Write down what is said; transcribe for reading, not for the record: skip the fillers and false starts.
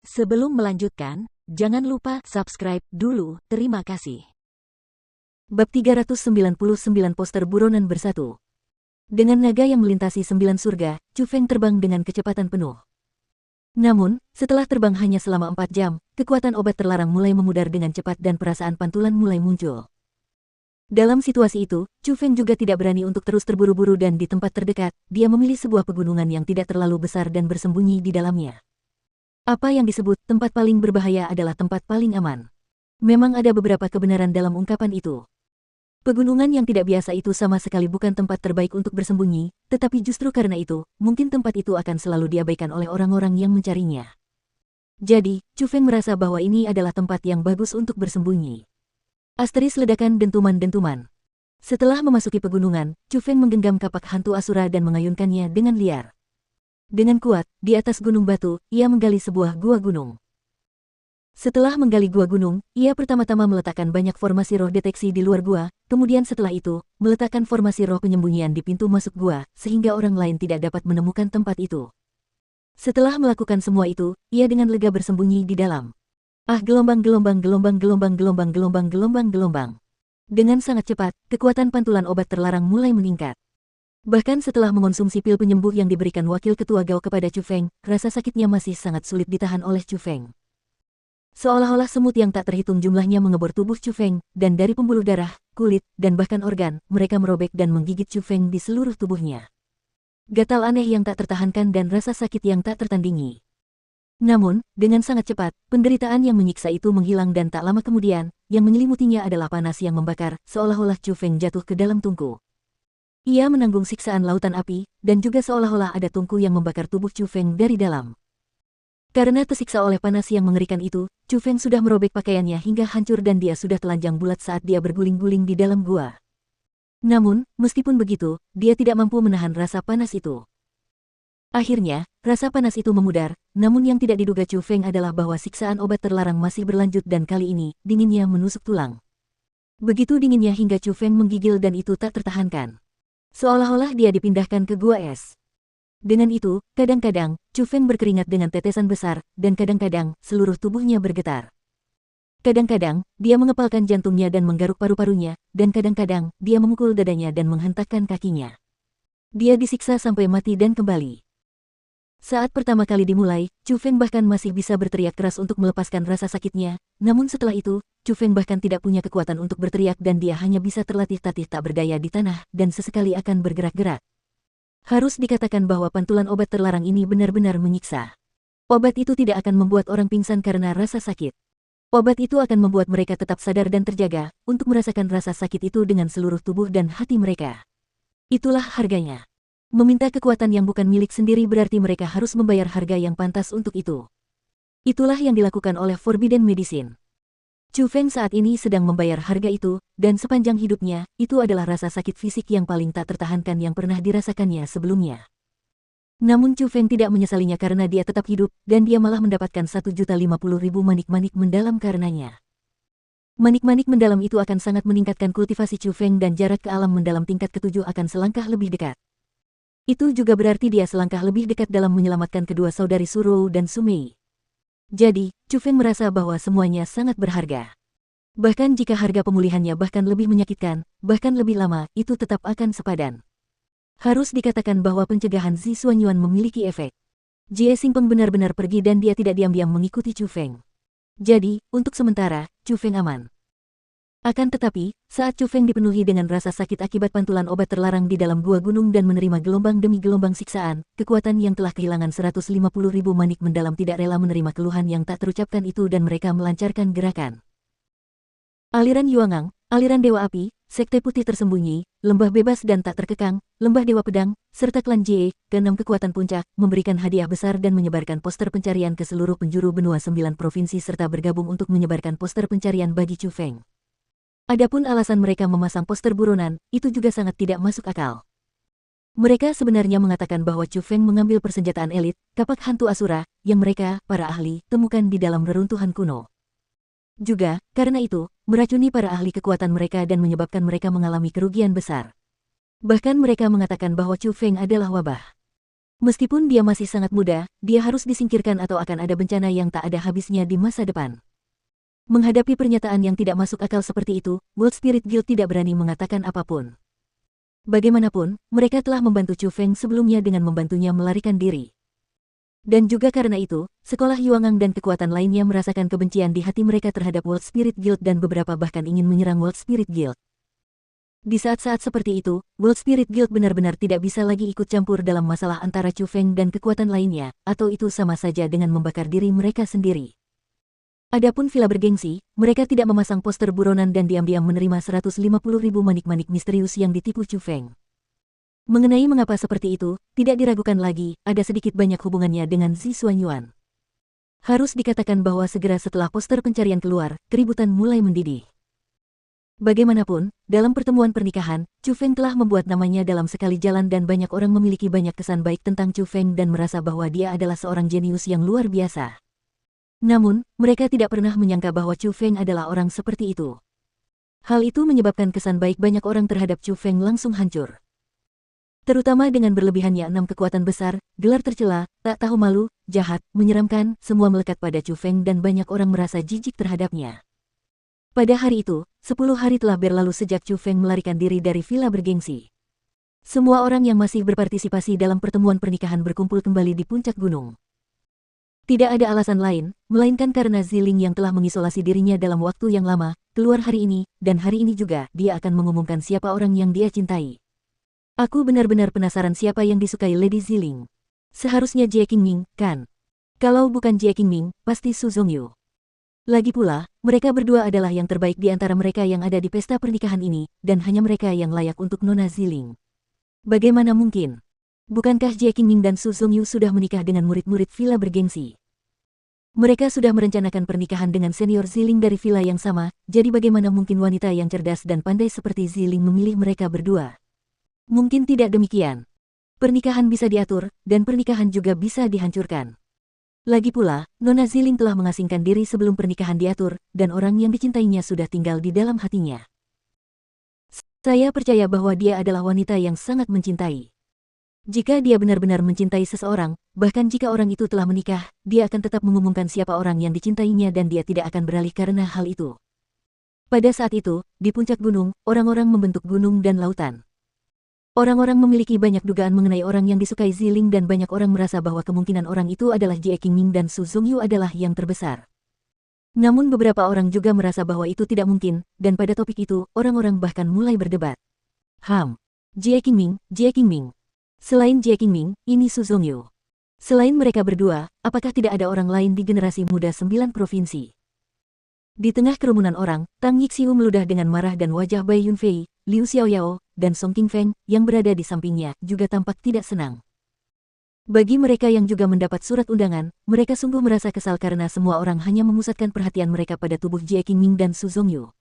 Sebelum melanjutkan, jangan lupa subscribe dulu, terima kasih. Bab 399 Poster Buronan Bersatu. Dengan naga yang melintasi 9 surga, Chu Feng terbang dengan kecepatan penuh. Namun, setelah terbang hanya selama 4 jam, kekuatan obat terlarang mulai memudar dengan cepat dan perasaan pantulan mulai muncul. Dalam situasi itu, Chu Feng juga tidak berani untuk terus terburu-buru dan di tempat terdekat, dia memilih sebuah pegunungan yang tidak terlalu besar dan bersembunyi di dalamnya. Apa yang disebut tempat paling berbahaya adalah tempat paling aman. Memang ada beberapa kebenaran dalam ungkapan itu. Pegunungan yang tidak biasa itu sama sekali bukan tempat terbaik untuk bersembunyi, tetapi justru karena itu, mungkin tempat itu akan selalu diabaikan oleh orang-orang yang mencarinya. Jadi, Chu Feng merasa bahwa ini adalah tempat yang bagus untuk bersembunyi. Asteris ledakan dentuman-dentuman. Setelah memasuki pegunungan, Chu Feng menggenggam kapak hantu Asura dan mengayunkannya dengan liar. Dengan kuat, di atas gunung batu, ia menggali sebuah gua gunung. Setelah menggali gua gunung, ia pertama-tama meletakkan banyak formasi roh deteksi di luar gua, kemudian setelah itu, meletakkan formasi roh penyembunyian di pintu masuk gua, sehingga orang lain tidak dapat menemukan tempat itu. Setelah melakukan semua itu, ia dengan lega bersembunyi di dalam. Gelombang. Dengan sangat cepat, kekuatan pantulan obat terlarang mulai meningkat. Bahkan setelah mengonsumsi pil penyembuh yang diberikan wakil ketua Gao kepada Chu Feng, rasa sakitnya masih sangat sulit ditahan oleh Chu Feng. Seolah-olah semut yang tak terhitung jumlahnya mengebor tubuh Chu Feng, dan dari pembuluh darah, kulit, dan bahkan organ, mereka merobek dan menggigit Chu Feng di seluruh tubuhnya. Gatal aneh yang tak tertahankan dan rasa sakit yang tak tertandingi. Namun, dengan sangat cepat, penderitaan yang menyiksa itu menghilang dan tak lama kemudian, yang menyelimutinya adalah panas yang membakar, seolah-olah Chu Feng jatuh ke dalam tungku. Ia menanggung siksaan lautan api, dan juga seolah-olah ada tungku yang membakar tubuh Chu Feng dari dalam. Karena tersiksa oleh panas yang mengerikan itu, Chu Feng sudah merobek pakaiannya hingga hancur dan dia sudah telanjang bulat saat dia berguling-guling di dalam gua. Namun, meskipun begitu, dia tidak mampu menahan rasa panas itu. Akhirnya, rasa panas itu memudar, namun yang tidak diduga Chu Feng adalah bahwa siksaan obat terlarang masih berlanjut dan kali ini, dinginnya menusuk tulang. Begitu dinginnya hingga Chu Feng menggigil dan itu tak tertahankan. Seolah-olah dia dipindahkan ke gua es. Dengan itu, kadang-kadang, Chu Feng berkeringat dengan tetesan besar, dan kadang-kadang, seluruh tubuhnya bergetar. Kadang-kadang, dia mengepalkan jantungnya dan menggaruk paru-parunya, dan kadang-kadang, dia memukul dadanya dan menghentakkan kakinya. Dia disiksa sampai mati dan kembali. Saat pertama kali dimulai, Chu Feng bahkan masih bisa berteriak keras untuk melepaskan rasa sakitnya, namun setelah itu, Chu Feng bahkan tidak punya kekuatan untuk berteriak dan dia hanya bisa terlatih-tatih tak berdaya di tanah dan sesekali akan bergerak-gerak. Harus dikatakan bahwa pantulan obat terlarang ini benar-benar menyiksa. Obat itu tidak akan membuat orang pingsan karena rasa sakit. Obat itu akan membuat mereka tetap sadar dan terjaga, untuk merasakan rasa sakit itu dengan seluruh tubuh dan hati mereka. Itulah harganya. Meminta kekuatan yang bukan milik sendiri berarti mereka harus membayar harga yang pantas untuk itu. Itulah yang dilakukan oleh Forbidden Medicine. Chu Feng saat ini sedang membayar harga itu, dan sepanjang hidupnya, itu adalah rasa sakit fisik yang paling tak tertahankan yang pernah dirasakannya sebelumnya. Namun Chu Feng tidak menyesalinya karena dia tetap hidup, dan dia malah mendapatkan 1.050.000 manik-manik mendalam karenanya. Manik-manik mendalam itu akan sangat meningkatkan kultivasi Chu Feng dan jarak ke alam mendalam tingkat ke-7 akan selangkah lebih dekat. Itu juga berarti dia selangkah lebih dekat dalam menyelamatkan kedua saudari Surou dan Sumei. Jadi, Chu Feng merasa bahwa semuanya sangat berharga. Bahkan jika harga pemulihannya bahkan lebih menyakitkan, bahkan lebih lama, itu tetap akan sepadan. Harus dikatakan bahwa pencegahan Zi Xuanyuan memiliki efek. Jie Xingpeng benar-benar pergi dan dia tidak diam-diam mengikuti Chu Feng. Jadi, untuk sementara, Chu Feng aman. Akan tetapi, saat Chu Feng dipenuhi dengan rasa sakit akibat pantulan obat terlarang di dalam gua gunung dan menerima gelombang demi gelombang siksaan, kekuatan yang telah kehilangan 150.000 manik mendalam tidak rela menerima keluhan yang tak terucapkan itu dan mereka melancarkan gerakan. Aliran Yuangang, aliran Dewa Api, Sekte Putih Tersembunyi, Lembah Bebas dan Tak Terkekang, Lembah Dewa Pedang, serta klan Jie, ke-6 kekuatan puncak, memberikan hadiah besar dan menyebarkan poster pencarian ke seluruh penjuru benua 9 provinsi serta bergabung untuk menyebarkan poster pencarian bagi Chu Feng. Adapun alasan mereka memasang poster buronan, itu juga sangat tidak masuk akal. Mereka sebenarnya mengatakan bahwa Chu Feng mengambil persenjataan elit, kapak hantu Asura, yang mereka, para ahli, temukan di dalam reruntuhan kuno. Juga, karena itu, meracuni para ahli kekuatan mereka dan menyebabkan mereka mengalami kerugian besar. Bahkan mereka mengatakan bahwa Chu Feng adalah wabah. Meskipun dia masih sangat muda, dia harus disingkirkan atau akan ada bencana yang tak ada habisnya di masa depan. Menghadapi pernyataan yang tidak masuk akal seperti itu, World Spirit Guild tidak berani mengatakan apapun. Bagaimanapun, mereka telah membantu Chu Feng sebelumnya dengan membantunya melarikan diri. Dan juga karena itu, sekolah Yuangang dan kekuatan lainnya merasakan kebencian di hati mereka terhadap World Spirit Guild dan beberapa bahkan ingin menyerang World Spirit Guild. Di saat-saat seperti itu, World Spirit Guild benar-benar tidak bisa lagi ikut campur dalam masalah antara Chu Feng dan kekuatan lainnya, atau itu sama saja dengan membakar diri mereka sendiri. Adapun villa bergengsi, mereka tidak memasang poster buronan dan diam-diam menerima 150.000 manik-manik misterius yang ditipu Chu Feng. Mengenai mengapa seperti itu, tidak diragukan lagi, ada sedikit banyak hubungannya dengan Zi Xuanyuan. Harus dikatakan bahwa segera setelah poster pencarian keluar, keributan mulai mendidih. Bagaimanapun, dalam pertemuan pernikahan, Chu Feng telah membuat namanya dalam sekali jalan dan banyak orang memiliki banyak kesan baik tentang Chu Feng dan merasa bahwa dia adalah seorang jenius yang luar biasa. Namun, mereka tidak pernah menyangka bahwa Chu Feng adalah orang seperti itu. Hal itu menyebabkan kesan baik banyak orang terhadap Chu Feng langsung hancur. Terutama dengan berlebihannya 6 kekuatan besar, gelar tercela, tak tahu malu, jahat, menyeramkan, semua melekat pada Chu Feng dan banyak orang merasa jijik terhadapnya. Pada hari itu, 10 hari telah berlalu sejak Chu Feng melarikan diri dari villa bergengsi. Semua orang yang masih berpartisipasi dalam pertemuan pernikahan berkumpul kembali di puncak gunung. Tidak ada alasan lain, melainkan karena Ziling yang telah mengisolasi dirinya dalam waktu yang lama, keluar hari ini, dan hari ini juga dia akan mengumumkan siapa orang yang dia cintai. Aku benar-benar penasaran siapa yang disukai Lady Ziling. Seharusnya Jie Qingming, kan? Kalau bukan Jie Qingming, pasti Su Zhongyu. Lagi pula, mereka berdua adalah yang terbaik di antara mereka yang ada di pesta pernikahan ini, dan hanya mereka yang layak untuk Nona Ziling. Bagaimana mungkin? Bukankah Jie Qingming dan Su Zhongyu sudah menikah dengan murid-murid villa bergengsi? Mereka sudah merencanakan pernikahan dengan senior Ziling dari villa yang sama, jadi bagaimana mungkin wanita yang cerdas dan pandai seperti Ziling memilih mereka berdua? Mungkin tidak demikian. Pernikahan bisa diatur, dan pernikahan juga bisa dihancurkan. Lagi pula, Nona Ziling telah mengasingkan diri sebelum pernikahan diatur, dan orang yang dicintainya sudah tinggal di dalam hatinya. Saya percaya bahwa dia adalah wanita yang sangat mencintai. Jika dia benar-benar mencintai seseorang, bahkan jika orang itu telah menikah, dia akan tetap mengumumkan siapa orang yang dicintainya dan dia tidak akan beralih karena hal itu. Pada saat itu, di puncak gunung, orang-orang membentuk gunung dan lautan. Orang-orang memiliki banyak dugaan mengenai orang yang disukai Ziling dan banyak orang merasa bahwa kemungkinan orang itu adalah Jie Qingming dan Su Zhongyu adalah yang terbesar. Namun beberapa orang juga merasa bahwa itu tidak mungkin, dan pada topik itu, orang-orang bahkan mulai berdebat. Jie Qingming. Selain Jie Qingming, ini Su Zhongyu. Selain mereka berdua, apakah tidak ada orang lain di generasi muda 9 provinsi? Di tengah kerumunan orang, Tang Yixiu meludah dengan marah dan wajah Bai Yunfei, Liu Xiaoyao, dan Song Qingfeng, yang berada di sampingnya, juga tampak tidak senang. Bagi mereka yang juga mendapat surat undangan, mereka sungguh merasa kesal karena semua orang hanya memusatkan perhatian mereka pada tubuh Jie Qingming dan Su Zhongyu.